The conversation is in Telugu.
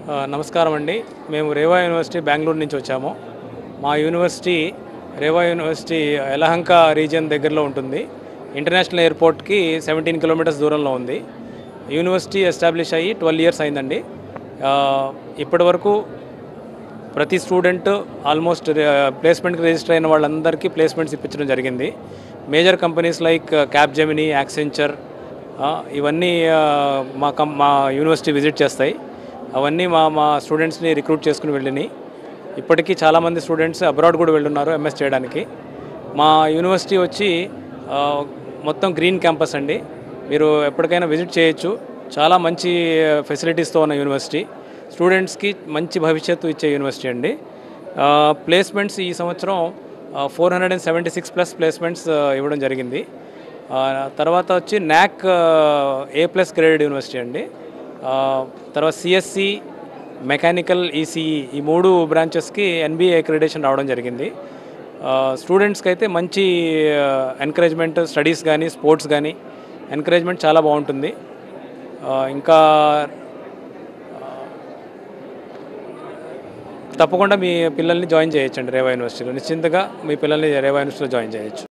నమస్కారం అండి. మేము రేవా యూనివర్సిటీ బెంగళూరు నుంచి వచ్చాము. మా university Reva university Yelahanka region దగ్గరలో ఉంటుంది. ఇంటర్నేషనల్ ఎయిర్పోర్ట్కి 17 కిలోమీటర్స్ దూరంలో ఉంది. యూనివర్సిటీ ఎస్టాబ్లిష్ అయ్యి 12 ఇయర్స్ అయిందండి. ఇప్పటి వరకు ప్రతి స్టూడెంట్ ఆల్మోస్ట్ ప్లేస్మెంట్కి రిజిస్టర్ అయిన వాళ్ళందరికీ ప్లేస్మెంట్స్ ఇప్పించడం జరిగింది. Major companies like Capgemini, Accenture ఇవన్నీ మా యూనివర్సిటీ విజిట్ చేస్తాయి. అవన్నీ మా స్టూడెంట్స్ని రిక్రూట్ చేసుకుని వెళ్ళినాయి. ఇప్పటికీ చాలామంది స్టూడెంట్స్ అబ్రాడ్ కూడా వెళ్ళున్నారు ఎంఎస్ చేయడానికి. మా యూనివర్సిటీ వచ్చి మొత్తం గ్రీన్ క్యాంపస్ అండి. మీరు ఎప్పటికైనా విజిట్ చేయొచ్చు. చాలా మంచి ఫెసిలిటీస్తో ఉన్న యూనివర్సిటీ, స్టూడెంట్స్కి మంచి భవిష్యత్తు ఇచ్చే యూనివర్సిటీ అండి. ప్లేస్మెంట్స్ ఈ సంవత్సరం 476+ ప్లేస్మెంట్స్ ఇవ్వడం జరిగింది. తర్వాత వచ్చి NAAC A+ గ్రేడెడ్ యూనివర్సిటీ అండి. తర్వాత CSC, మెకానికల్, ECE ఈ 3 బ్రాంచెస్కి NBA అక్రిడిటేషన్ రావడం జరిగింది. స్టూడెంట్స్కి అయితే మంచి ఎంకరేజ్మెంట్, స్టడీస్ కానీ స్పోర్ట్స్ కానీ ఎంకరేజ్మెంట్ చాలా బాగుంటుంది. ఇంకా తప్పకుండా మీ పిల్లల్ని జాయిన్ చేయొచ్చండి రేవా యూనివర్సిటీలో. నిశ్చింతగా మీ పిల్లల్ని రేవా యూనివర్సిటీలో జాయిన్ చేయొచ్చు.